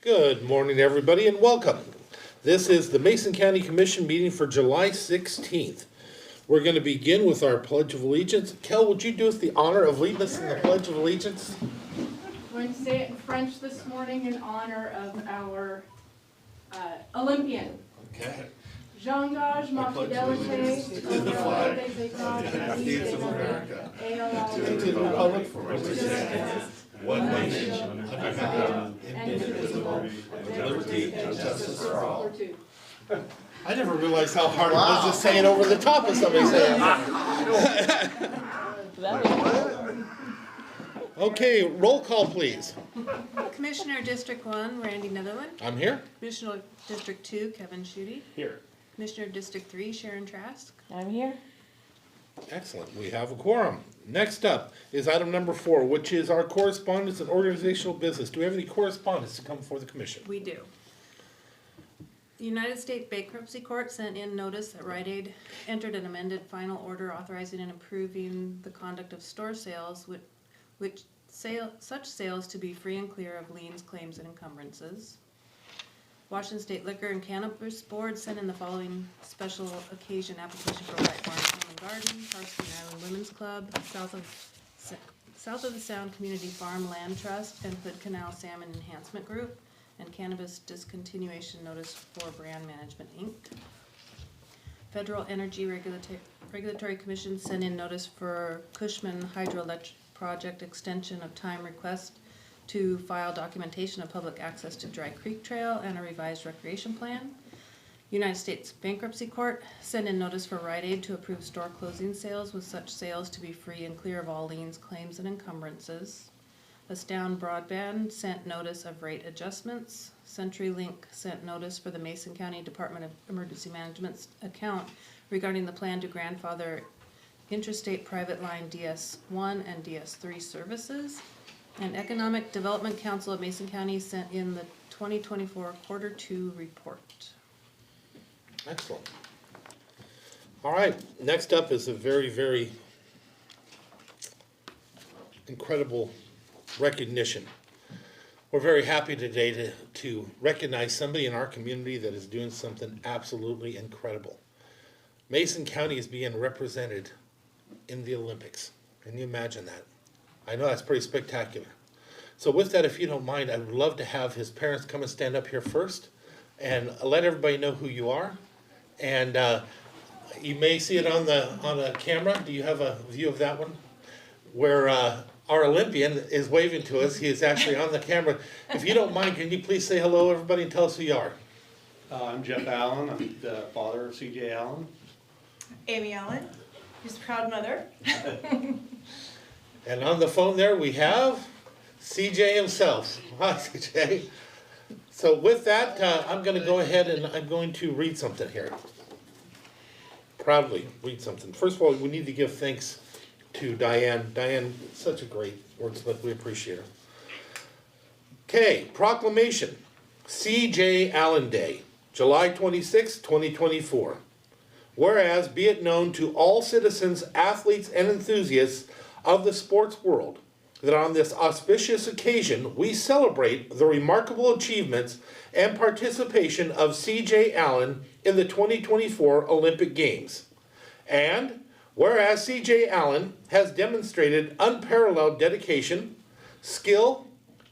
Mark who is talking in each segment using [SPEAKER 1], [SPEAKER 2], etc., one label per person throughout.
[SPEAKER 1] Good morning, everybody, and welcome. This is the Mason County Commission meeting for July 16th. We're going to begin with our Pledge of Allegiance. Kel, would you do us the honor of leading us in the Pledge of Allegiance?
[SPEAKER 2] I'm going to say it in French this morning in honor of our Olympian.
[SPEAKER 1] Okay.
[SPEAKER 2] J'engage ma fidélité au devoir des États unis d'Amérique et à la République
[SPEAKER 1] for which
[SPEAKER 2] it stands,
[SPEAKER 1] one nation, under God,
[SPEAKER 2] indivisible,
[SPEAKER 1] with liberty and justice for all.
[SPEAKER 2] for two.
[SPEAKER 1] I never realized how hard it was to say it over the top of somebody saying Okay, roll call, please.
[SPEAKER 3] Commissioner District 1, Randy Netherland.
[SPEAKER 1] I'm here.
[SPEAKER 3] Commissioner District 2, Kevin Schutte.
[SPEAKER 1] Here.
[SPEAKER 3] Commissioner District 3, Sharon Trask.
[SPEAKER 4] I'm here.
[SPEAKER 1] Excellent. We have a quorum. Next up is item number 4, which is our correspondence and organizational business. Do we have any correspondence to come before the commission?
[SPEAKER 3] We do. The United States Bankruptcy Court sent in notice that Rite Aid entered an amended final order authorizing and approving the conduct of store sales, such sales to be free and clear of liens, claims, and encumbrances. Washington State Liquor and Cannabis Board sent in the following special occasion application for White Barn Home and Garden, Parsky Island Women's Club, South of the Sound Community Farm Land Trust, and Hood Canal Salmon Enhancement Group, and cannabis discontinuation notice for Brand Management, Inc. Federal Energy Regulatory Commission sent in notice for Cushman Hydroelectric Project extension of time request to file documentation of public access to Dry Creek Trail and a revised recreation plan. United States Bankruptcy Court sent in notice for Rite Aid to approve store closing sales, with such sales to be free and clear of all liens, claims, and encumbrances. Astound Broadband sent notice of rate adjustments. CenturyLink sent notice for the Mason County Department of Emergency Management's account regarding the plan to grandfather Interstate Private Line DS1 and DS3 services. And Economic Development Council of Mason County sent in the 2024 Quarter 2 report.
[SPEAKER 1] Excellent. All right, next up is a very, very incredible recognition. We're very happy today to recognize somebody in our community that is doing something absolutely incredible. Mason County is being represented in the Olympics. Can you imagine that? I know that's pretty spectacular. So with that, if you don't mind, I would love to have his parents come and stand up here first and let everybody know who you are. And you may see it on the camera. Do you have a view of that one? Where our Olympian is waving to us. He is actually on the camera. If you don't mind, can you please say hello, everybody, and tell us who you are?
[SPEAKER 5] I'm Jeff Allen. I'm the father of CJ Allen.
[SPEAKER 4] Amy Allen, who's a proud mother.
[SPEAKER 1] And on the phone there we have CJ himself. Hi, CJ. So with that, I'm going to go ahead and I'm going to read something here. Proudly read something. First of all, we need to give thanks to Diane. Diane, such a great wordsmith. We appreciate her. Okay, proclamation. CJ Allen Day, July 26, 2024. Whereas, be it known to all citizens, athletes, and enthusiasts of the sports world that on this auspicious occasion we celebrate the remarkable achievements and participation of CJ Allen in the 2024 Olympic Games. And whereas CJ Allen has demonstrated unparalleled dedication, skill,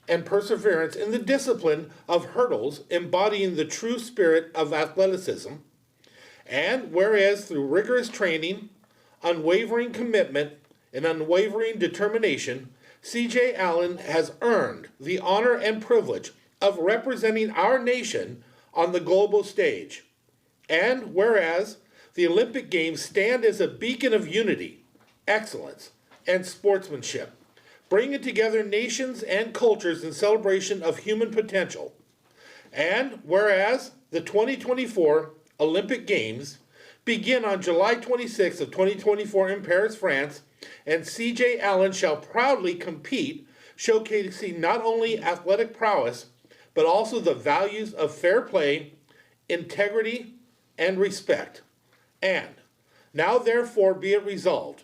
[SPEAKER 1] and perseverance in the discipline of hurdles, embodying the true spirit of athleticism, and whereas through rigorous training, unwavering commitment, and unwavering determination, CJ Allen has earned the honor and privilege of representing our nation on the global stage. And whereas the Olympic Games stand as a beacon of unity, excellence, and sportsmanship, bringing together nations and cultures in celebration of human potential. And whereas the 2024 Olympic Games begin on July 26th of 2024 in Paris, France, and CJ Allen shall proudly compete, showcasing not only athletic prowess, but also the values of fair play, integrity, and respect. And now therefore be it resolved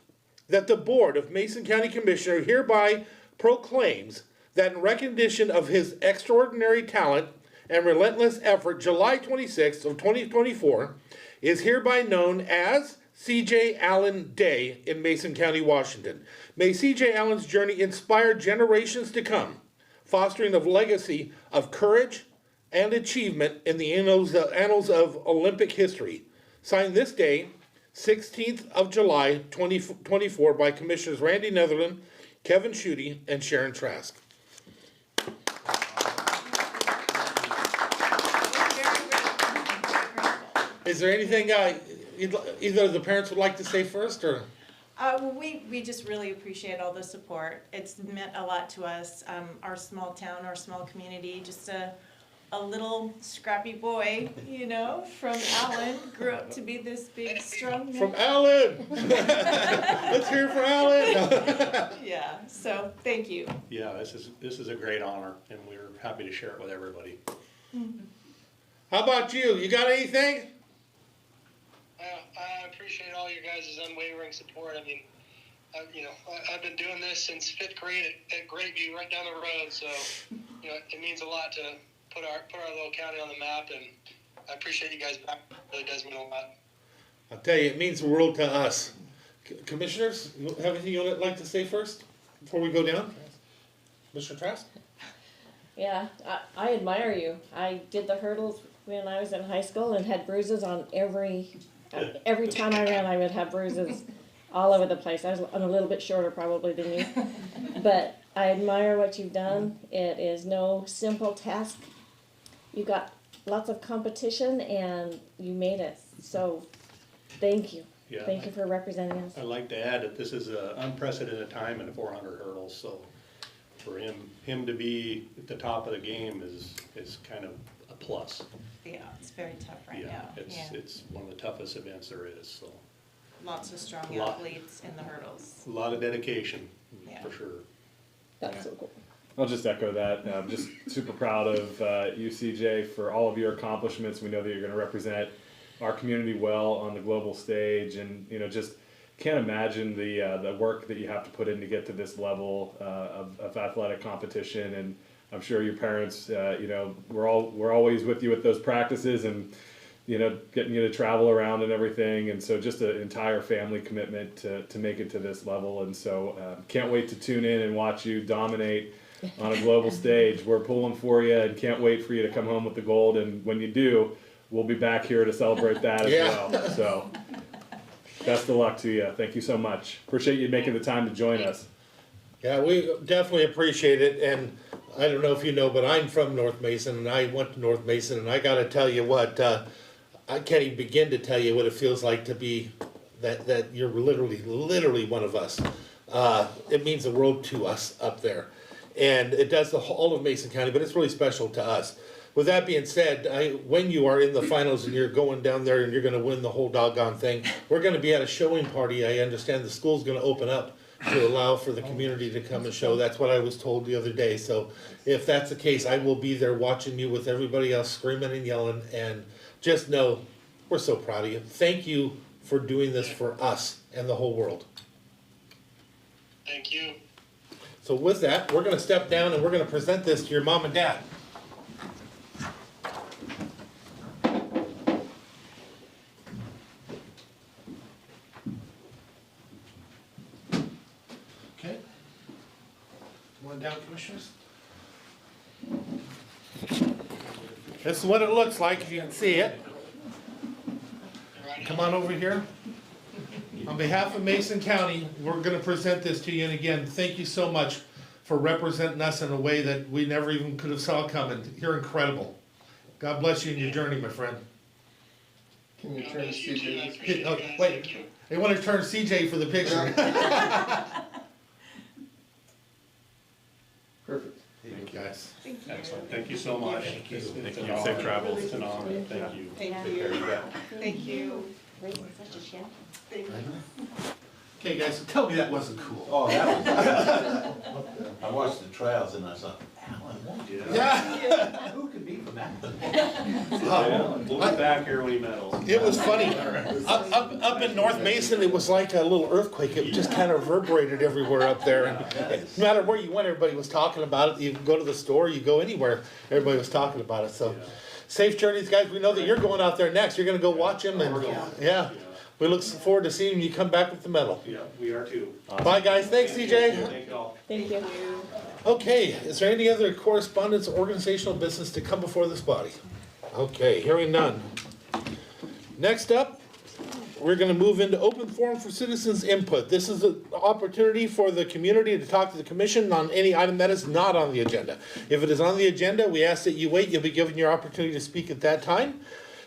[SPEAKER 1] that the Board of Mason County Commissioners hereby proclaims that in recognition of his extraordinary talent and relentless effort, July 26th of 2024 is hereby known as C.J. Allen Day in Mason County, Washington. May C.J. Allen's journey inspire generations to come, fostering a legacy of courage and achievement in the annals of Olympic history. Signed this day, 16th of July, 2024, by Commissioners Randy Netherland, Kevin Schutte, and Sharon Trask. Is there anything either of the parents would like to say first, or?
[SPEAKER 4] Well, we just really appreciate all the support. It's meant a lot to us. Our small town, our small community, just a little scrappy boy, from Allen, grew up to be this big, strong man.
[SPEAKER 1] From Allen! Let's hear it for Allen!
[SPEAKER 4] Yeah, so thank you.
[SPEAKER 5] Yeah, this is a great honor, and we're happy to share it with everybody.
[SPEAKER 1] How about you? You got anything?
[SPEAKER 6] I appreciate all your guys' unwavering support. I mean, I've been doing this since 5th grade at Greatview, right down the road. So, it means a lot to put our little county on the map, and I appreciate you guys back. It really does mean a lot.
[SPEAKER 1] I'll tell you, it means the world to us. Commissioners, you have anything you'd like to say first before we go down? Mr. Trask?
[SPEAKER 7] Yeah, I admire you. I did the hurdles when I was in high school and had bruises on every time I ran. I would have bruises all over the place. I'm a little bit shorter probably than you, but I admire what you've done. It is no simple task. You got lots of competition and you made it. So, thank you.
[SPEAKER 5] Yeah.
[SPEAKER 7] Thank you for representing us.
[SPEAKER 5] I'd like to add that this is an unprecedented time in 400 hurdles, so for him to be at the top of the game is kind of a plus.
[SPEAKER 4] Yeah, it's very tough right
[SPEAKER 5] Yeah,
[SPEAKER 4] now.
[SPEAKER 5] it's one of the toughest events there is, so.
[SPEAKER 4] Lots of strong
[SPEAKER 5] Lot.
[SPEAKER 4] athletes in the hurdles.
[SPEAKER 5] A lot of dedication,
[SPEAKER 4] Yeah.
[SPEAKER 5] for sure.
[SPEAKER 7] That's so cool.
[SPEAKER 8] I'll just echo that. I'm just super proud of you, CJ, for all of your accomplishments. We know that you're going to represent our community well on the global stage, and just can't imagine the work that you have to put in to get to this level of athletic competition. And I'm sure your parents, we're always with you with those practices and getting you to travel around and everything. And so just an entire family commitment to make it to this level. And so can't wait to tune in and watch you dominate on a global stage. We're pulling for you and can't wait for you to come home with the gold. And when you do, we'll be back here to celebrate that as well. So best of luck to you. Thank you so much. Appreciate you making the time to join us.
[SPEAKER 1] Yeah, we definitely appreciate it, and I don't know if you know, but I'm from North Mason, and I went to North Mason, and I gotta tell you what, I can't even begin to tell you what it feels like to be that you're literally one of us. It means the world to us up there, and it does all of Mason County, but it's really special to us. With that being said, when you are in the finals and you're going down there and you're gonna win the whole doggone thing, we're gonna be at a showing party. I understand the school's gonna open up to allow for the community to come and show. That's what I was told the other day. So if that's the case, I will be there watching you with everybody else screaming and yelling, and just know we're so proud of you. Thank you for doing this for us and the whole world.
[SPEAKER 6] Thank you.
[SPEAKER 1] So with that, we're gonna step down and we're gonna present this to your mom and dad. Okay. Come on down, commissioners. This is what it looks like, if you can see it. Come on over here. On behalf of Mason County, we're gonna present this to you, and again, thank you so much for representing us in a way that we never even could have saw coming. You're incredible. God bless you in your journey, my friend.
[SPEAKER 9] Can you
[SPEAKER 6] God
[SPEAKER 9] turn
[SPEAKER 6] bless you too. I
[SPEAKER 9] CJ?
[SPEAKER 6] appreciate
[SPEAKER 1] Oh,
[SPEAKER 6] it, guys.
[SPEAKER 1] wait.
[SPEAKER 6] Thank you.
[SPEAKER 1] They wanna turn CJ for the picture.
[SPEAKER 9] Perfect.
[SPEAKER 1] Thank you, guys.
[SPEAKER 5] Excellent. Thank you so much.
[SPEAKER 1] Thank you.
[SPEAKER 5] It's
[SPEAKER 8] you.
[SPEAKER 5] an honor.
[SPEAKER 8] Safe travels.
[SPEAKER 5] It's an honor. Thank you.
[SPEAKER 4] Thank you. Thank you.
[SPEAKER 1] Okay, guys, tell me that wasn't cool.
[SPEAKER 10] Oh, that was. I watched the trials and I thought, Alan, what?
[SPEAKER 1] Yeah.
[SPEAKER 10] Who could be from
[SPEAKER 5] Yeah, we'll be back here when he medals.
[SPEAKER 1] It was funny. Up in North Mason, it was like a little earthquake. It just kind of reverberated everywhere up there. And no matter where you went, everybody was talking about it. You go to the store, you go anywhere, everybody was talking about it. So, safe journeys, guys. We know that you're going out there next. You're going to go watch him, and yeah, we look forward to seeing you come back with the medal.
[SPEAKER 5] Yeah, we are too.
[SPEAKER 1] Bye, guys. Thanks, CJ.
[SPEAKER 5] Thank you all.
[SPEAKER 7] Thank you.
[SPEAKER 1] Okay, is there any other correspondence or organizational business to come before this body? Okay, hearing none. Next up, we're gonna move into open forum for citizens input. This is an opportunity for the community to talk to the commission on any item that is not on the agenda. If it is on the agenda, we ask that you wait. You'll be given your opportunity to speak at that time.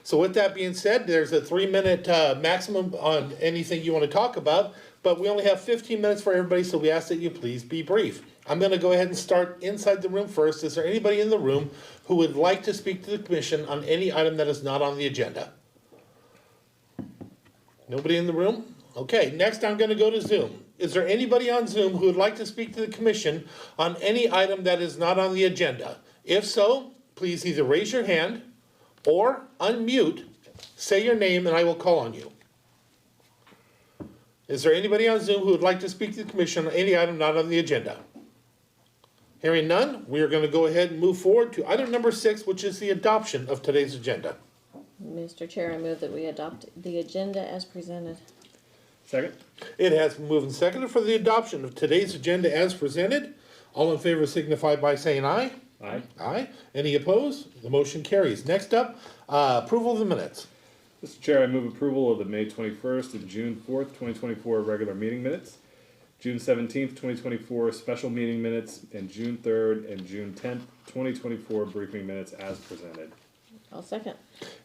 [SPEAKER 1] So with that being said, there's a 3-minute maximum on anything you want to talk about, but we only have 15 minutes for everybody, so we ask that you please be brief. I'm going to go ahead and start inside the room first. Is there anybody in the room who would like to speak to the commission on any item that is not on the agenda? Nobody in the room? Okay, next I'm going to go to Zoom. Is there anybody on Zoom who would like to speak to the commission on any item that is not on the agenda? If so, please either raise your hand or unmute, say your name, and I will call on you. Is there anybody on Zoom who would like to speak to the commission on any item not on the agenda? Hearing none, we are going to go ahead and move forward to item number 6, which is the adoption of today's agenda.
[SPEAKER 7] Mr. Chair, I move that we adopt the agenda as presented.
[SPEAKER 8] Second?
[SPEAKER 1] It has been moved and seconded for the adoption of today's agenda as presented. All in favor signify by saying aye.
[SPEAKER 8] Aye.
[SPEAKER 1] Aye. Any opposed? The motion carries. Next up, approval of the minutes.
[SPEAKER 8] Mr. Chair, I move approval of the May 21st and June 4th, 2024 regular meeting minutes, June 17th, 2024 special meeting minutes, and June 3rd and June 10th, 2024 briefing minutes as presented.
[SPEAKER 7] I'll second.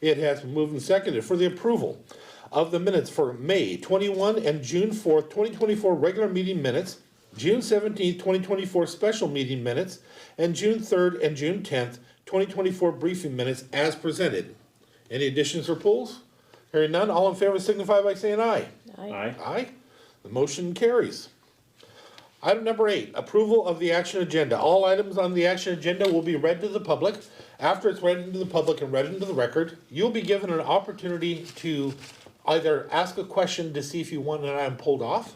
[SPEAKER 1] It has been moved and seconded for the approval of the minutes for May 21 and June 4th, 2024 regular meeting minutes, June 17th, 2024 special meeting minutes, and June 3rd and June 10th, 2024 briefing minutes as presented. Any additions or pulls? Hearing none, all in favor signify by saying aye.
[SPEAKER 8] Aye.
[SPEAKER 1] Aye. The motion carries. Item number 8, approval of the action agenda. All items on the action agenda will be read to the public. After it's read into the public and read into the record, you'll be given an opportunity to either ask a question to see if you want an item pulled off,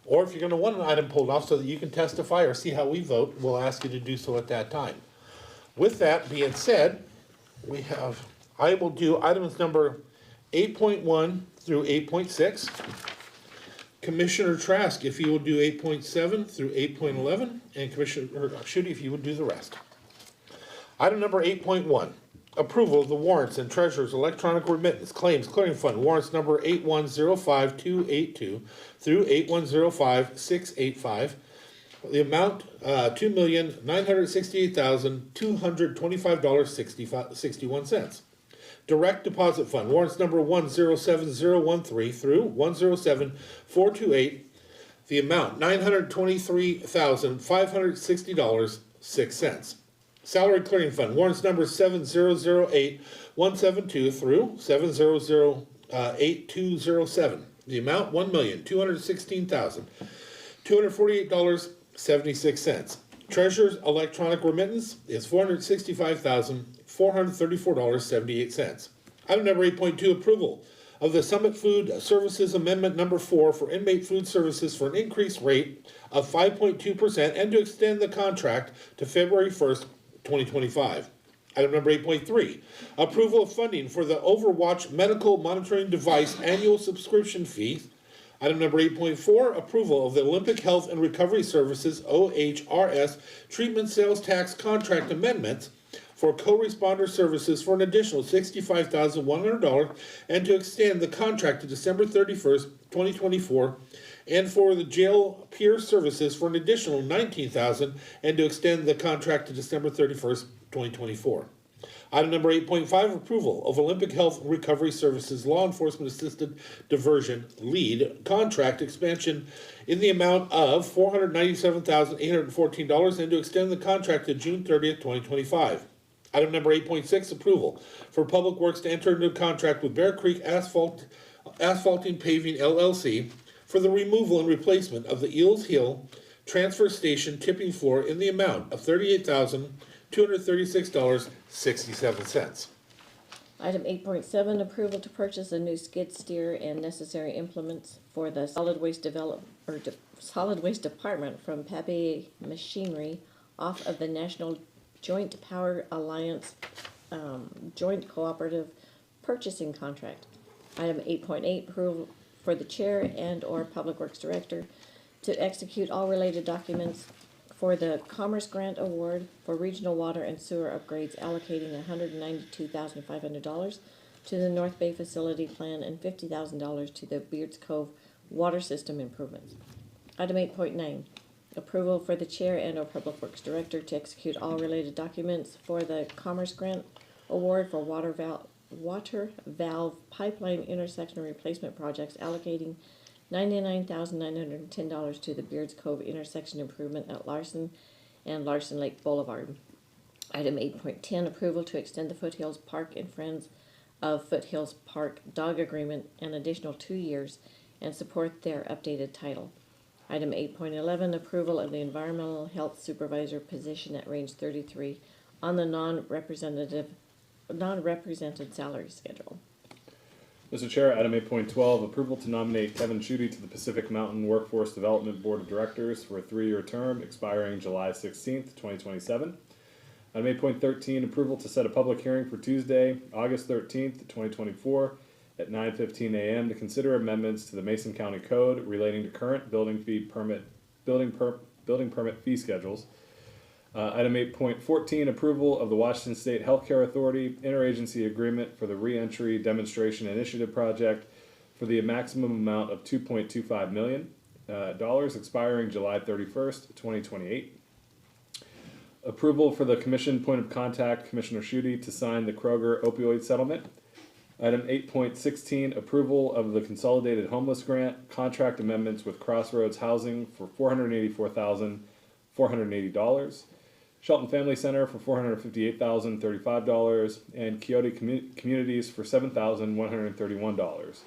[SPEAKER 1] or if you're going to want an item pulled off so that you can testify or see how we vote, we'll ask you to do so at that time. With that being said, I will do items number 8.1 through 8.6. Commissioner Trask, if you will do 8.7 through 8.11, and Commissioner Schutte, if you would do the rest. Item number 8.1, approval of the warrants and treasurer's electronic remittance claims clearing fund warrants number 8105282 through 8105685. The amount $2,968,225.61. Direct deposit fund warrants number 107013 through 107428. The amount $923,560.06. Salary clearing fund warrants number 7008172 through 7008207. The amount $1,216,248.76. Treasurer's electronic remittance is $465,434.78. Item number 8.2, approval of the Summit Food Services Amendment number 4 for inmate food services for an increased rate of 5.2% and to extend the contract to February 1st, 2025. Item number 8.3, approval of funding for the Overwatch Medical Monitoring Device annual subscription fee. Item number 8.4, approval of the Olympic Health and Recovery Services, OHRS, treatment sales tax contract amendments for co-responder services for an additional $65,100 and to extend the contract to December 31st, 2024, and for the jail peer services for an additional $19,000 and to extend the contract to December 31st, 2024. Item number 8.5, approval of Olympic Health Recovery Services Law Enforcement Assisted Diversion Lead contract expansion in the amount of $497,814 and to extend the contract to June 30th, 2025. Item number 8.6, approval for Public Works to enter into a contract with Bear Creek Asphalting Paving LLC for the removal and replacement of the Eels Hill Transfer Station tipping floor in the amount of $38,200 $236.67.
[SPEAKER 7] Item 8.7, approval to purchase a new skid steer and necessary implements for the solid waste solid waste department from Pappy Machinery off of the National Joint Power Alliance Joint Cooperative Purchasing Contract. Item 8.8, approval for the chair and/or Public Works Director to execute all related documents for the Commerce Grant Award for regional water and sewer upgrades, allocating $192,500 to the North Bay Facility Plan and $50,000 to the Beards Cove water system improvements. Item 8.9, approval for the chair and/or Public Works Director to execute all related documents for the Commerce Grant Award for water valve pipeline intersection replacement projects, allocating $99,910 to the Beards Cove intersection improvement at Larson and Larson Lake Boulevard. Item 8.10, approval to extend the Foothills Park and Friends of Foothills Park dog agreement an additional 2 years and support their updated title. Item 8.11, approval of the environmental health supervisor position at range 33 on the non-represented salary schedule.
[SPEAKER 8] Mr. Chair, item 8.12, approval to nominate Kevin Schutte to the Pacific Mountain Workforce Development Board of Directors for a 3-year term expiring July 16th, 2027. Item 8.13, approval to set a public hearing for Tuesday, August 13th, 2024 at 9:15 a.m. to consider amendments to the Mason County Code relating to current building permit fee schedules. Item 8.14, approval of the Washington State Healthcare Authority interagency agreement for the Reentry Demonstration Initiative project for the maximum amount of $2.25 million, expiring July 31st, 2028. Approval for the Commission Point of Contact, Commissioner Schutte, to sign the Kroger opioid settlement. Item 8.16, approval of the Consolidated Homeless Grant contract amendments with Crossroads Housing for $484,480. Shelton Family Center for $458,035, and Quixote Communities for $7,131.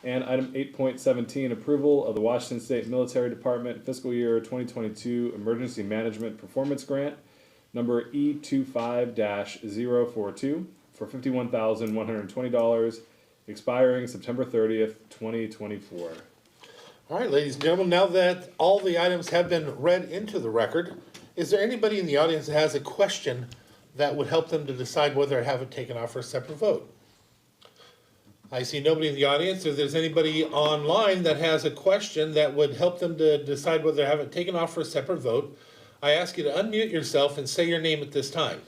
[SPEAKER 8] And item 8.17, approval of the Washington State Military Department Fiscal Year 2022 Emergency Management Performance Grant, number E25-042, for $51,120, expiring September 30th, 2024.
[SPEAKER 1] All right, ladies and gentlemen, now that all the items have been read into the record, is there anybody in the audience that has a question that would help them to decide whether to have it taken off for a separate vote? I see nobody in the audience. If there's anybody online that has a question that would help them to decide whether to have it taken off for a separate vote, I ask you to unmute yourself and say your name at this time.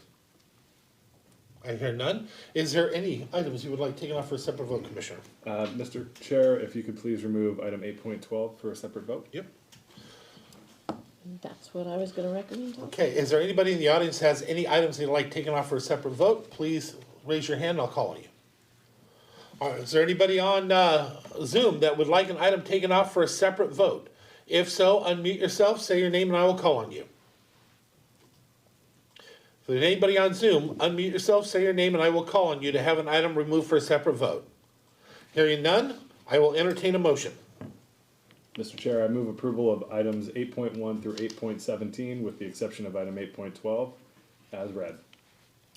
[SPEAKER 1] I hear none. Is there any items you would like taken off for a separate vote, Commissioner?
[SPEAKER 8] Mr. Chair, if you could please remove item 8.12 for a separate vote.
[SPEAKER 1] Yep.
[SPEAKER 7] That's what I was gonna recommend.
[SPEAKER 1] Okay, is there anybody in the audience that has any items they'd like taken off for a separate vote? Please raise your hand, I'll call on you. All right, is there anybody on Zoom that would like an item taken off for a separate vote? If so, unmute yourself, say your name, and I will call on you. If there's anybody on Zoom, unmute yourself, say your name, and I will call on you to have an item removed for a separate vote. Hearing none, I will entertain a motion.
[SPEAKER 8] Mr. Chair, I move approval of items 8.1 through 8.17 with the exception of item 8.12 as read.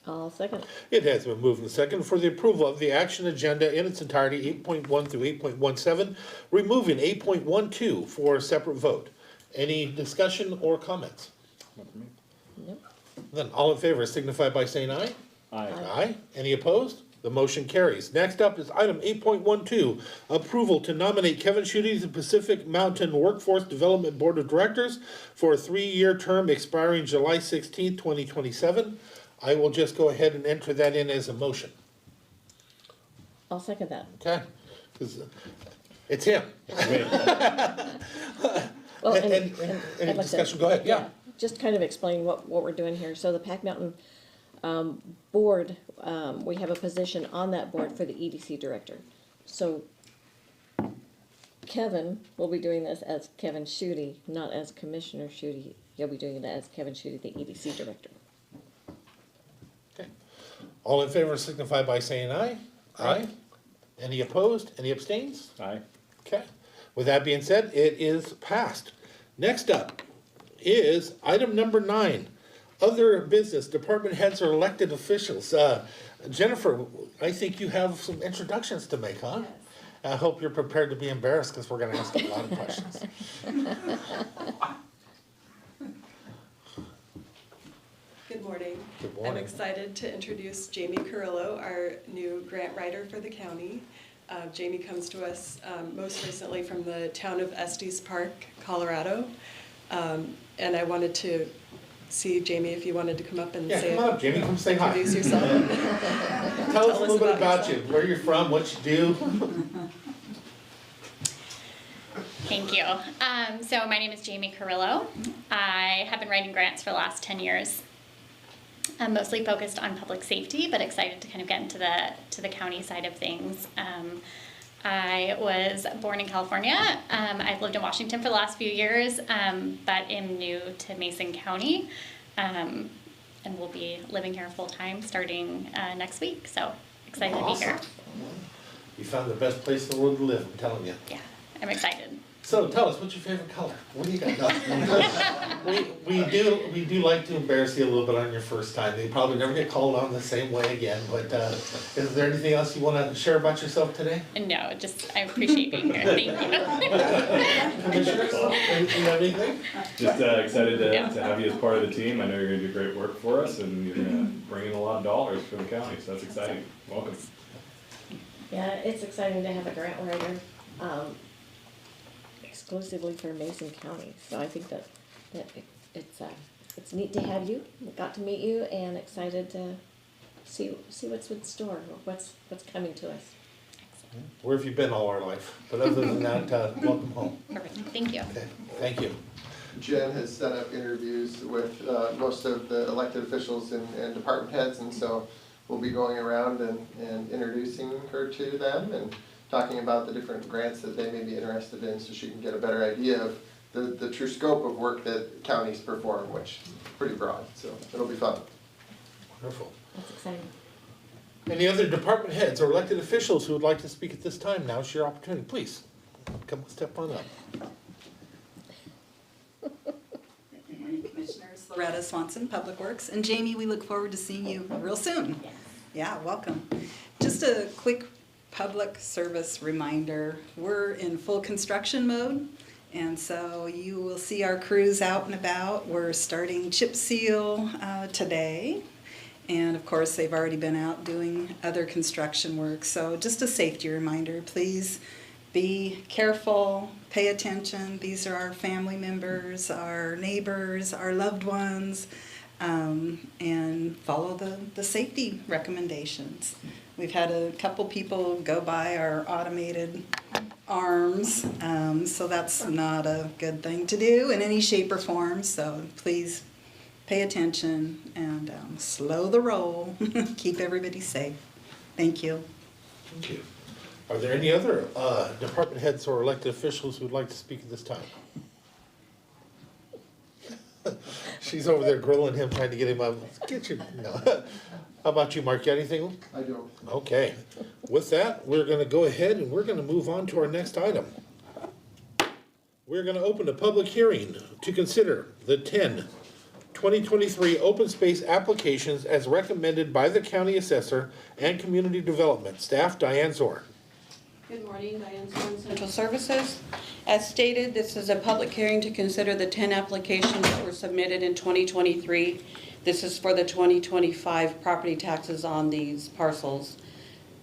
[SPEAKER 7] I'll second.
[SPEAKER 1] It has been moved and seconded for the approval of the action agenda in its entirety, 8.1 through 8.17, removing 8.12 for a separate vote. Any discussion or comments?
[SPEAKER 8] Not for me.
[SPEAKER 7] Nope.
[SPEAKER 1] Then all in favor signify by saying aye.
[SPEAKER 8] Aye.
[SPEAKER 1] Aye. Any opposed? The motion carries. Next up is item 8.12, approval to nominate Kevin Schutte to the Pacific Mountain Workforce Development Board of Directors for a 3-year term expiring July 16th, 2027. I will just go ahead and enter that in as a motion.
[SPEAKER 7] I'll second that.
[SPEAKER 1] Okay? 'Cause it's him.
[SPEAKER 7] Well,
[SPEAKER 1] Any
[SPEAKER 7] I'd like to-
[SPEAKER 1] discussion? Go ahead. Yeah.
[SPEAKER 7] Just kind of explain what we're doing here. So the Pac Mountain board, we have a position on that board for the EDC director. So Kevin will be doing this as Kevin Schutte, not as Commissioner Schutte. He'll be doing it as Kevin Schutte, the EDC director.
[SPEAKER 1] Okay. All in favor signify by saying aye. Aye. Any opposed? Any abstains?
[SPEAKER 8] Aye.
[SPEAKER 1] Okay. With that being said, it is passed. Next up is item number 9. Other business, department heads or elected officials. Jennifer, I think you have some introductions to make, huh? I hope you're prepared to be embarrassed because we're gonna ask a lot of questions.
[SPEAKER 10] Good morning.
[SPEAKER 1] Good morning.
[SPEAKER 10] I'm excited to introduce Jamie Carrillo, our new grant writer for the county. Jamie comes to us most recently from the town of Estes Park, Colorado. And I wanted to see, Jamie, if you wanted to come up and
[SPEAKER 1] Yeah,
[SPEAKER 10] say,
[SPEAKER 1] come on up, Jamie, come say hi.
[SPEAKER 10] introduce yourself.
[SPEAKER 1] Tell us a little bit about you, where you're from, what you do.
[SPEAKER 11] Thank you. So my name is Jamie Carrillo. I have been writing grants for the last 10 years. I'm mostly focused on public safety, but excited to kind of get into the county side of things. I was born in California. I've lived in Washington for the last few years, but am new to Mason County, and will be living here full time starting next week. So excited to be here.
[SPEAKER 1] You found the best place in the world to live, I'm telling you.
[SPEAKER 11] Yeah, I'm excited.
[SPEAKER 1] So tell us, what's your favorite color? What do you got? we do like to embarrass you a little bit on your first time. You probably never get called on the same way again, but is there anything else you want to share about yourself today?
[SPEAKER 11] No, just I appreciate being here. Thank you.
[SPEAKER 1] Commissioners, anything, you have anything?
[SPEAKER 8] Just excited to,
[SPEAKER 11] Yeah.
[SPEAKER 8] to have you as part of the team. I know you're gonna do great work for us and you're gonna bring in a lot of dollars for the county, so that's exciting. Welcome.
[SPEAKER 7] Yeah, it's exciting to have a grant writer, exclusively for Mason County, so I think that it's neat to have you, got to meet you, and excited to see what's in store, what's coming to us.
[SPEAKER 1] Where have you been all our life? But other than that, welcome home.
[SPEAKER 11] Perfect. Thank you.
[SPEAKER 1] Okay, thank you.
[SPEAKER 9] Jen has set up interviews with most of the elected officials and department heads, and so we'll be going around and introducing her to them and talking about the different grants that they may be interested in, so she can get a better idea of the true scope of work that counties perform, which is pretty broad, so it'll be fun.
[SPEAKER 1] Wonderful.
[SPEAKER 7] That's exciting.
[SPEAKER 1] Any other department heads or elected officials who would like to speak at this time? Now's your opportunity, please. Come step on up.
[SPEAKER 12] Good morning, Commissioners. Loretta Swanson, Public Works. And Jamie, we look forward to seeing you real soon. Yeah, welcome. Just a quick public service reminder. We're in full construction mode, and so you will see our crews out and about. We're starting chip seal today. And of course, they've already been out doing other construction work. So just a safety reminder, please be careful, pay attention. These are our family members, our neighbors, our loved ones, and follow the safety recommendations. We've had a couple people go by our automated arms, so that's not a good thing to do in any shape or form. So please pay attention and slow the roll. Keep everybody safe. Thank you.
[SPEAKER 1] Thank you. Are there any other department heads or elected officials who would like to speak at this time? She's over there grilling him, trying to get him up. Get your, no. How about you, Mark? You got anything?
[SPEAKER 9] I don't.
[SPEAKER 1] Okay. With that, we're gonna go ahead and we're gonna move on to our next item. We're gonna open a public hearing to consider the 2023 open space applications as recommended by the county assessor and community development. Staff, Diane Zor.
[SPEAKER 2] Good morning, Diane Swan, Central Services. As stated, this is a public hearing to consider the 10 applications that were submitted in 2023. This is for the 2025 property taxes on these parcels.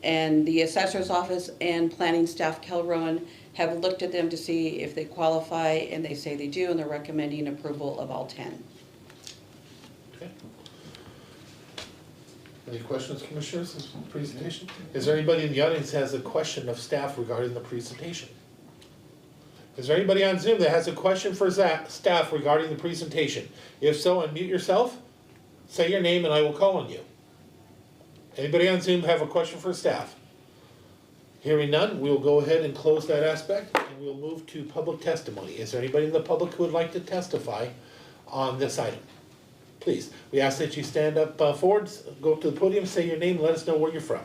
[SPEAKER 2] And the assessor's office and planning staff, Kel Rowan, have looked at them to see if they qualify, and they say they do, and they're recommending approval of all 10.
[SPEAKER 1] Okay. Any questions, commissioners, of the presentation? Is there anybody in the audience that has a question of staff regarding the presentation? Is there anybody on Zoom that has a question for staff regarding the presentation? If so, unmute yourself, say your name, and I will call on you. Anybody on Zoom have a question for staff? Hearing none, we'll go ahead and close that aspect, and we'll move to public testimony. Is there anybody in the public who would like to testify on this item? Please, we ask that you stand up forward, go up to the podium, say your name, let us know where you're from.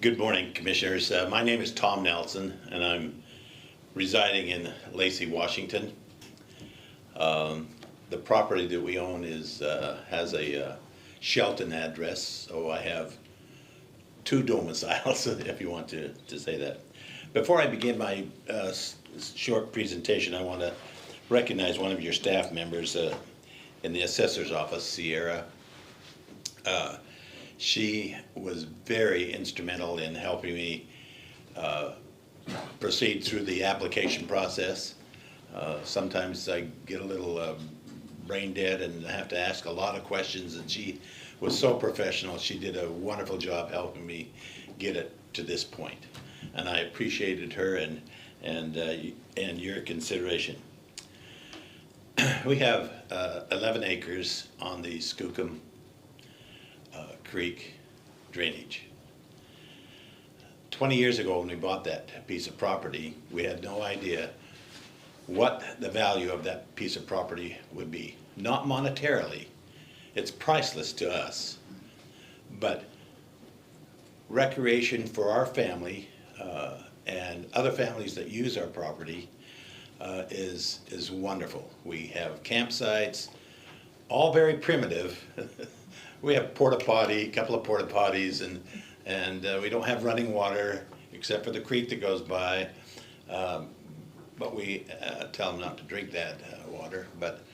[SPEAKER 13] Good morning, Commissioners. My name is Tom Nelson, and I'm residing in Lacey, Washington. The property that we own has a Shelton address, so I have 2 domiciles, if you want to say that. Before I begin my short presentation, I want to recognize one of your staff members in the assessor's office, Sierra. She was very instrumental in helping me proceed through the application process. Sometimes I get a little brain dead and have to ask a lot of questions, and she was so professional. She did a wonderful job helping me get it to this point, and I appreciated her and your consideration. We have 11 acres on the Skookum Creek drainage. 20 years ago, when we bought that piece of property, we had no idea what the value of that piece of property would be. Not monetarily, it's priceless to us, but recreation for our family and other families that use our property is wonderful. We have campsites, all very primitive. We have a couple of porta potties, and we don't have running water except for the creek that goes by. But we tell them not to drink that water, but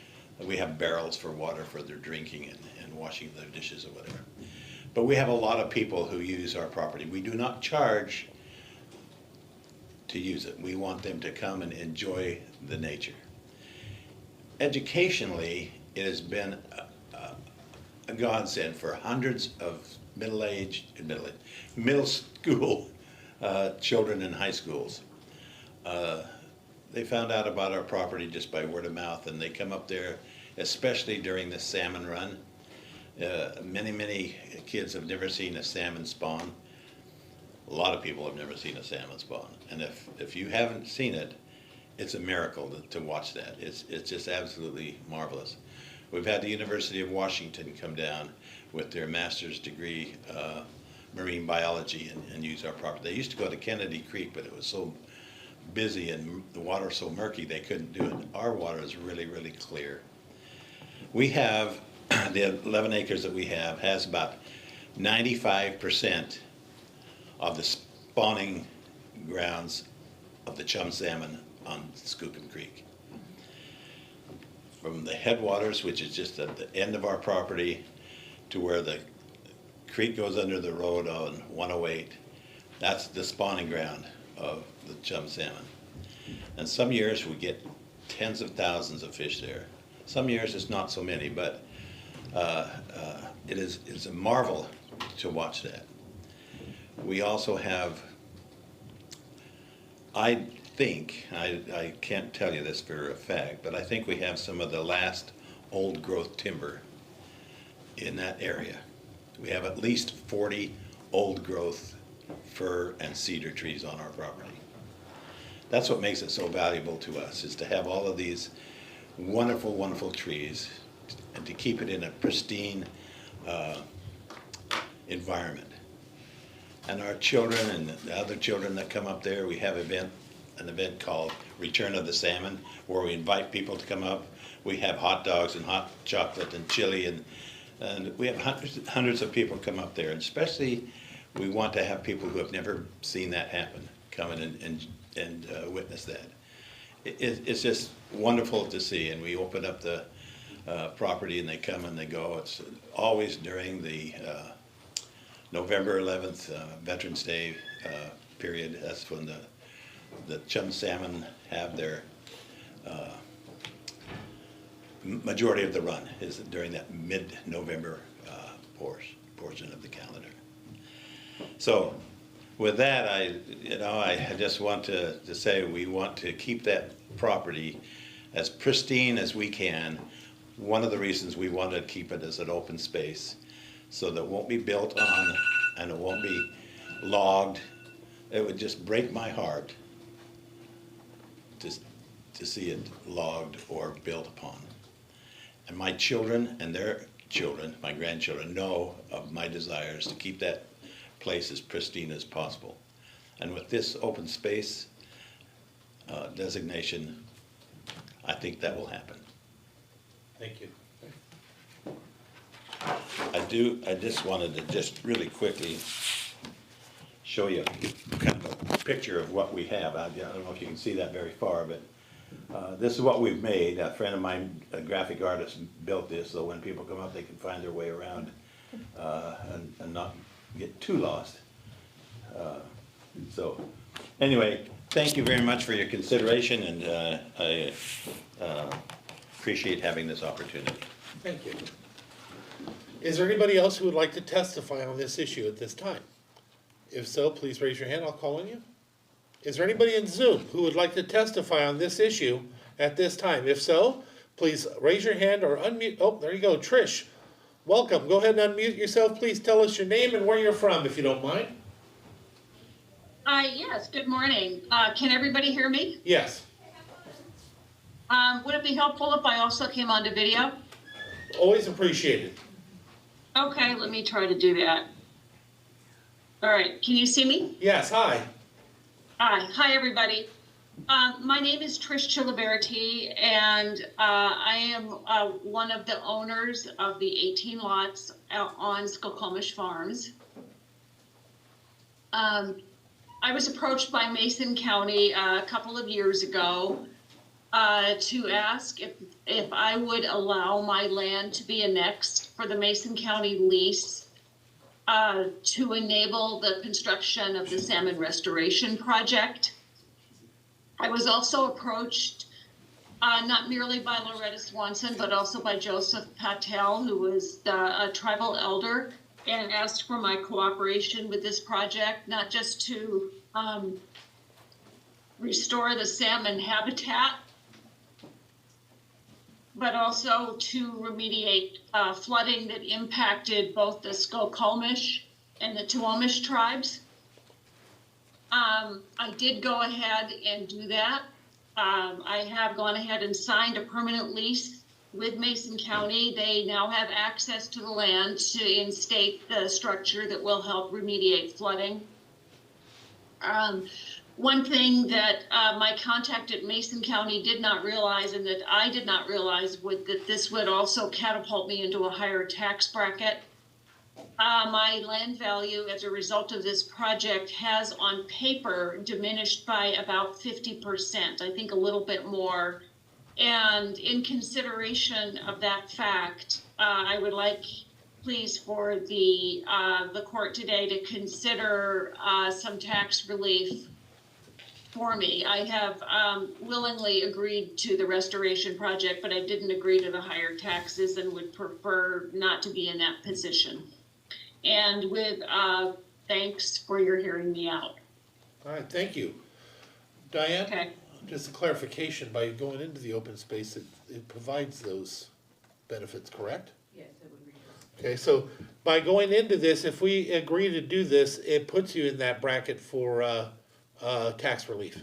[SPEAKER 13] we have barrels for water for their drinking and washing their dishes or whatever. But we have a lot of people who use our property. We do not charge to use it. We want them to come and enjoy the nature. Educationally, it has been a godsend for hundreds of middle school children in high schools. They found out about our property just by word of mouth, and they come up there, especially during the salmon run. Many kids have never seen a salmon spawn. A lot of people have never seen a salmon spawn, and if you haven't seen it, it's a miracle to watch that. It's just absolutely marvelous. We've had the University of Washington come down with their master's degree marine biology and use our property. They used to go to Kennedy Creek, but it was so busy and the water was so murky they couldn't do it. Our water is really, really clear. We have, the 11 acres that we have has about 95% of the spawning grounds of the chum salmon on Skookum Creek. From the headwaters, which is just at the end of our property, to where the creek goes under the road on 108, that's the spawning ground of the chum salmon. And some years we get tens of thousands of fish there. Some years it's not so many, but it's a marvel to watch that. We also have, I can't tell you this for a fact, but I think we have some of the last old growth timber in that area. We have at least 40 old growth fir and cedar trees on our property. That's what makes it so valuable to us, is to have all of these wonderful, wonderful trees and to keep it in a pristine environment. And our children and the other children that come up there, we have an event called Return of the Salmon, where we invite people to come up. We have hot dogs and hot chocolate and chili, and we have hundreds of people come up there. And especially, we want to have people who have never seen that happen come in and witness that. It's just wonderful to see, and we open up the property and they come and they go. It's always during the November 11th Veterans Day period. That's when the chum salmon have their majority of the run is during that mid-November portion of the calendar. So with that, I just want to say we want to keep that property as pristine as we can. One of the reasons we want to keep it as an open space, so that it won't be built on and it won't be logged. It would just break my heart to see it logged or built upon. And my children and their children, my grandchildren, know of my desires to keep that place as pristine as possible. And with this open space designation, I think that will happen.
[SPEAKER 1] Thank you.
[SPEAKER 13] I just wanted to just really quickly show you kind of a picture of what we have. I don't know if you can see that very far, but this is what we've made. A friend of mine, a graphic artist, built this so when people come up, they can find their way around and not get too lost. So anyway, thank you very much for your consideration, and I appreciate having this opportunity.
[SPEAKER 1] Thank you. Is there anybody else who would like to testify on this issue at this time? If so, please raise your hand, I'll call on you. Is there anybody in Zoom who would like to testify on this issue at this time? If so, please raise your hand or unmute. Oh, there you go, Trish. Welcome, go ahead and unmute yourself. Please tell us your name and where you're from, if you don't mind.
[SPEAKER 14] Yes, good morning. Can everybody hear me?
[SPEAKER 1] Yes.
[SPEAKER 14] Would it be helpful if I also came onto video?
[SPEAKER 1] Always appreciated.
[SPEAKER 14] Okay, let me try to do that. All right, can you see me?
[SPEAKER 1] Yes, hi.
[SPEAKER 14] Hi, everybody. My name is Trish Chiliberti, and I am one of the owners of the 18 lots on Skokomish Farms. I was approached by Mason County a couple of years ago to ask if I would allow my land to be annexed for the Mason County lease to enable the construction of the salmon restoration project. I was also approached not merely by Loretta Swanson, but also by Joseph Patel, who was a tribal elder, and asked for my cooperation with this project, not just to restore the salmon habitat, but also to remediate flooding that impacted both the Skokomish and the Tuwamish tribes. I did go ahead and do that. I have gone ahead and signed a permanent lease with Mason County. They now have access to the land to instate the structure that will help remediate flooding. One thing that my contact at Mason County did not realize, and that I did not realize, was that this would also catapult me into a higher tax bracket. My land value as a result of this project has on paper diminished by about 50%, I think a little bit more. And in consideration of that fact, I would like, please, for the court today to consider some tax relief for me. I have willingly agreed to the restoration project, but I didn't agree to the higher taxes and would prefer not to be in that position. And with thanks for your hearing me out.
[SPEAKER 1] All right, thank you. Diane?
[SPEAKER 14] Okay.
[SPEAKER 1] Just a clarification, by going into the open space, it provides those benefits, correct?
[SPEAKER 2] Yes, it would be.
[SPEAKER 1] Okay, so by going into this, if we agree to do this, it puts you in that bracket for tax relief.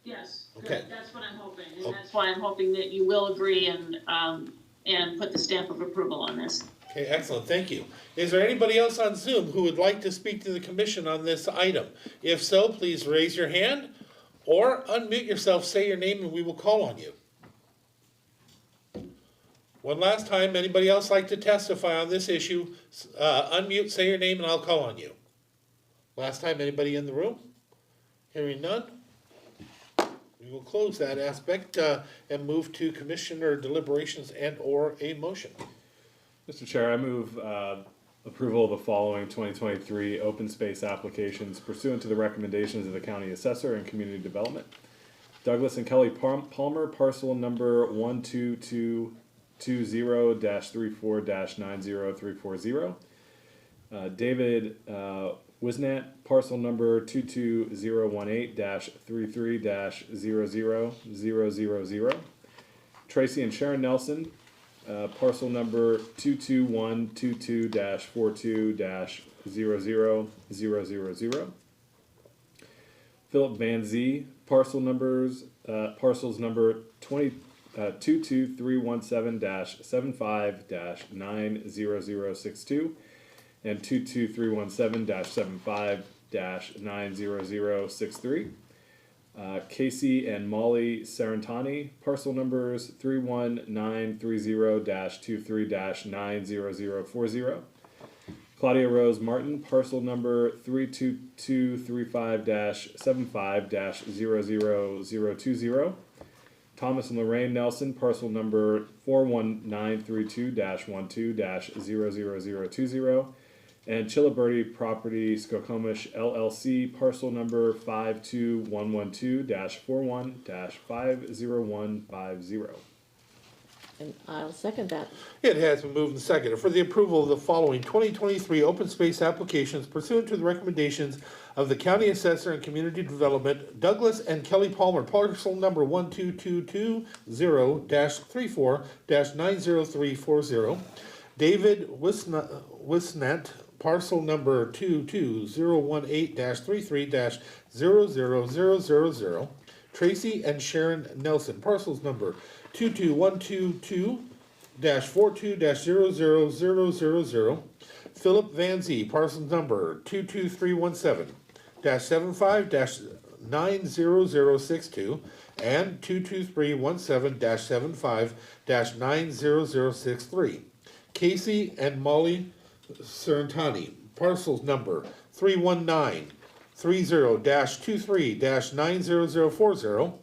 [SPEAKER 14] Yes,
[SPEAKER 1] Okay.
[SPEAKER 14] good. That's what I'm hoping, and that's why I'm hoping that you will agree and put the stamp of approval on this.
[SPEAKER 1] Okay, excellent, thank you. Is there anybody else on Zoom who would like to speak to the commission on this item? If so, please raise your hand or unmute yourself, say your name, and we will call on you. One last time, anybody else like to testify on this issue? Unmute, say your name, and I'll call on you. Last time, anybody in the room? Hearing none? We will close that aspect and move to commissioner deliberations and or a motion.
[SPEAKER 8] Mr. Chair, I move approval of the following 2023 open space applications pursuant to the recommendations of the county assessor and community development. Douglas and Kelly Palmer, parcel number 12220-34-90340. David Wisnant, parcel number 22018-33-00000. Tracy and Sharon Nelson, parcel number 22122-42-0000. Philip Van Zee, parcels number 22317-75-90062, and 22317-75-90063. Casey and Molly Sarantani, parcel numbers 31930-23-9040. Claudia Rose Martin, parcel number 32235-75-00020. Thomas and Lorraine Nelson, parcel number 41932-12-00020. And Chiliberti Property Skokomish LLC, parcel number 52112-41-50150.
[SPEAKER 7] And I'll second that.
[SPEAKER 1] It has been moved and seconded for the approval of the following 2023 open space applications pursuant to the recommendations of the County Assessor and Community Development, Douglas and Kelly Palmer, parcel number 12220-34-90340. David Wisnett, parcel number 22018-33-00000. Tracy and Sharon Nelson, parcels number 22122-42-00000. Philip Van Zee, parcel number 22317-75-90062 and 22317-75-90063. Casey and Molly Sarantani, parcels number 31930-23-90040.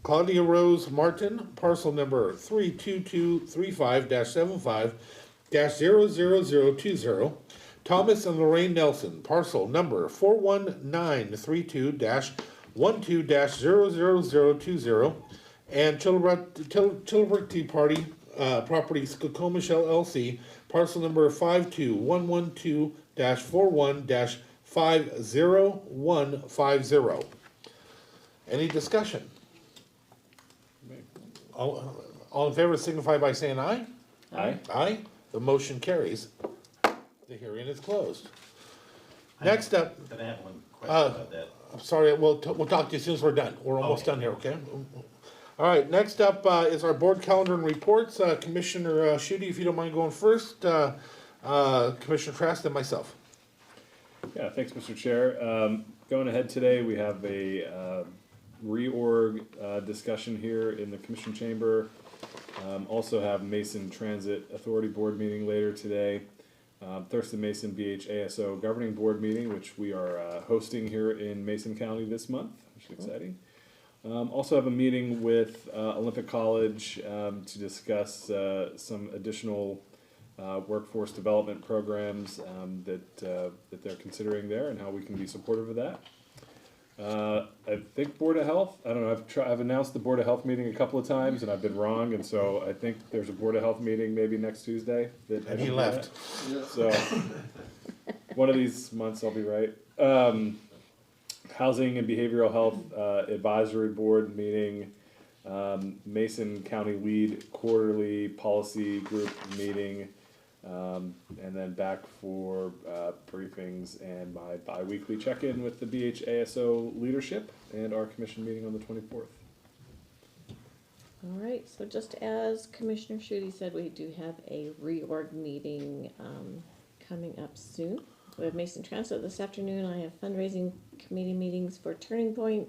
[SPEAKER 1] Claudia Rose Martin, parcel number 32235-75-00020. Thomas and Lorraine Nelson, parcel number 41932-12-00020. And Chilberty Party Property Skokomish LLC, parcel number 52112-41-50150. Any discussion? All in favor signify by saying aye.
[SPEAKER 8] Aye.
[SPEAKER 1] Aye. The motion carries. The hearing is closed. Next up.
[SPEAKER 13] Can I have one question about that?
[SPEAKER 1] I'm sorry, we'll talk to you as soon as we're done. We're almost done here, okay? All right, next up is our board calendar and reports. Commissioner Schutte, if you don't mind going first. Commissioner Trask, then myself.
[SPEAKER 8] Yeah, thanks, Mr. Chair. Going ahead today, we have a reorg discussion here in the Commission Chamber. Also have Mason Transit Authority Board meeting later today. Thurston Mason BHASO Governing Board meeting, which we are hosting here in Mason County this month, which is exciting. Also have a meeting with Olympic College to discuss some additional workforce development programs that they're considering there and how we can be supportive of that. I think Board of Health, I don't know, I've announced the Board of Health meeting a couple of times and I've been wrong, and so I think there's a Board of Health meeting maybe next Tuesday.
[SPEAKER 1] And he left.
[SPEAKER 8] So, one of these months I'll be right. Housing and Behavioral Health Advisory Board meeting, Mason County Lead Quarterly Policy Group meeting, and then back for briefings and my bi-weekly check-in with the BHASO leadership and our commission meeting on the 24th.
[SPEAKER 7] All right, so just as Commissioner Schutte said, we do have a reorg meeting coming up soon. We have Mason Transit this afternoon. I have fundraising committee meetings for Turning Point.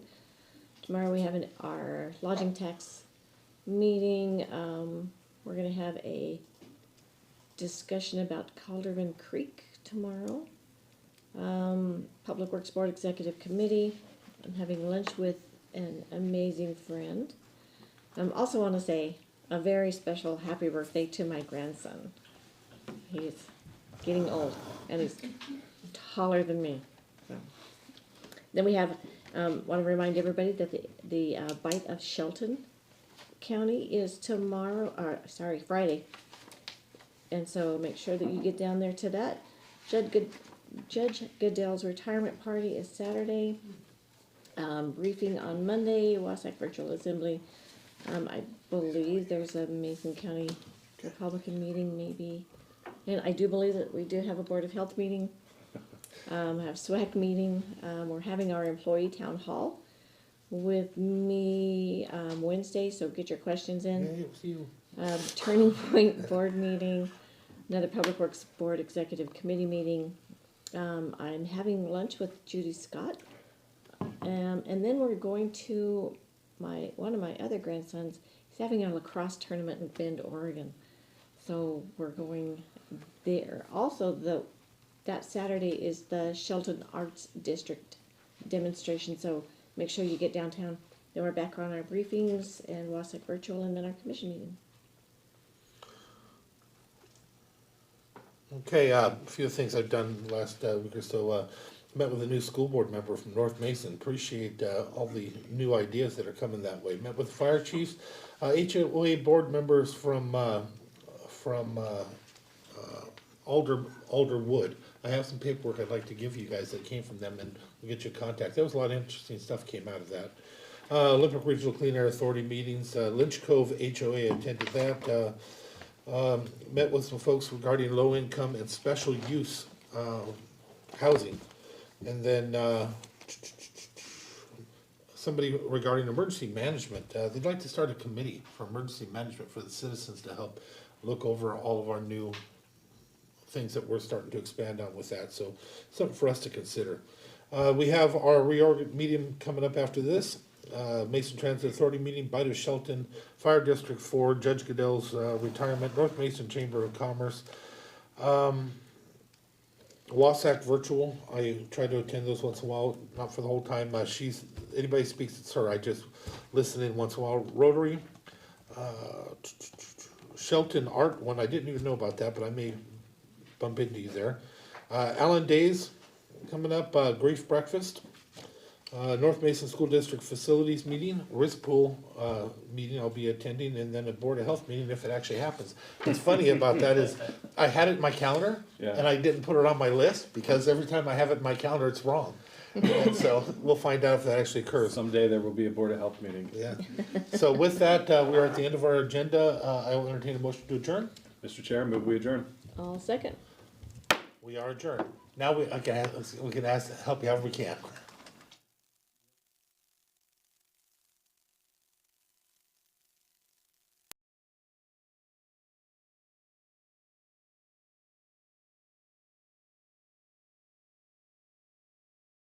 [SPEAKER 7] Tomorrow we have our lodging tax meeting. We're going to have a discussion about Calderman Creek tomorrow. Public Works Board Executive Committee. I'm having lunch with an amazing friend. I also want to say a very special happy birthday to my grandson. He's getting old and he's taller than me. So. Then we have, want to remind everybody that the Bite of Shelton County is Friday. And so make sure that you get down there to that. Judge Goodell's retirement party is Saturday. Briefing on Monday, Wasack Virtual Assembly. I believe there's a Mason County Republican meeting maybe. And I do believe that we do have a Board of Health meeting. Have SWAC meeting. We're having our employee town hall with me Wednesday, so get your questions in. Turning Point board meeting. another Public Works Board Executive Committee meeting. I'm having lunch with Judy Scott. And then we're going to one of my other grandsons. He's having a lacrosse tournament in Bend, Oregon. So we're going there. Also, that Saturday is the Shelton Arts District demonstration. So make sure you get downtown. Then we're back on our briefings and Wasac Virtual and then our commission meeting.
[SPEAKER 1] Okay, a few things I've done last week or so. Met with a new school board member from North Mason. Appreciate all the new ideas that are coming that way. Met with fire chiefs, HOA board members from Alderwood. I have some paperwork I'd like to give you guys that came from them, and we'll get you a contact. There was a lot of interesting stuff came out of that. Olympic Regional Clean Air Authority meetings. Lynch Cove HOA attended that. Met with some folks regarding low income and special use housing. And then somebody regarding emergency management. They'd like to start a committee for emergency management for the citizens to help look over all of our new things that we're starting to expand on with that. So something for us to consider. We have our reorg meeting coming up after this. Mason Transit Authority meeting, Bite of Shelton, Fire District 4, Judge Goodell's retirement, North Mason Chamber of Commerce. Wasac Virtual, I try to attend those once in a while, not for the whole time. Anybody speaks, it's her, I just listen in once in a while. Rotary, Shelton Art one, I didn't even know about that, but I may bump into you there. Allen Days coming up, Grief Breakfast. North Mason School District Facilities meeting, risk pool meeting I'll be attending, and then a Board of Health meeting if it actually happens. What's funny about that is I had it in my calendar, and I didn't put it on my list because every time I have it in my calendar, it's wrong. And so we'll find out if that actually occurs.
[SPEAKER 8] Someday there will be a Board of Health meeting.
[SPEAKER 1] Yeah. So with that, we're at the end of our agenda. I will entertain a motion to adjourn.
[SPEAKER 8] Mr. Chair, move we adjourn.
[SPEAKER 7] I'll second.
[SPEAKER 1] We are adjourned. Now we can help you however we can.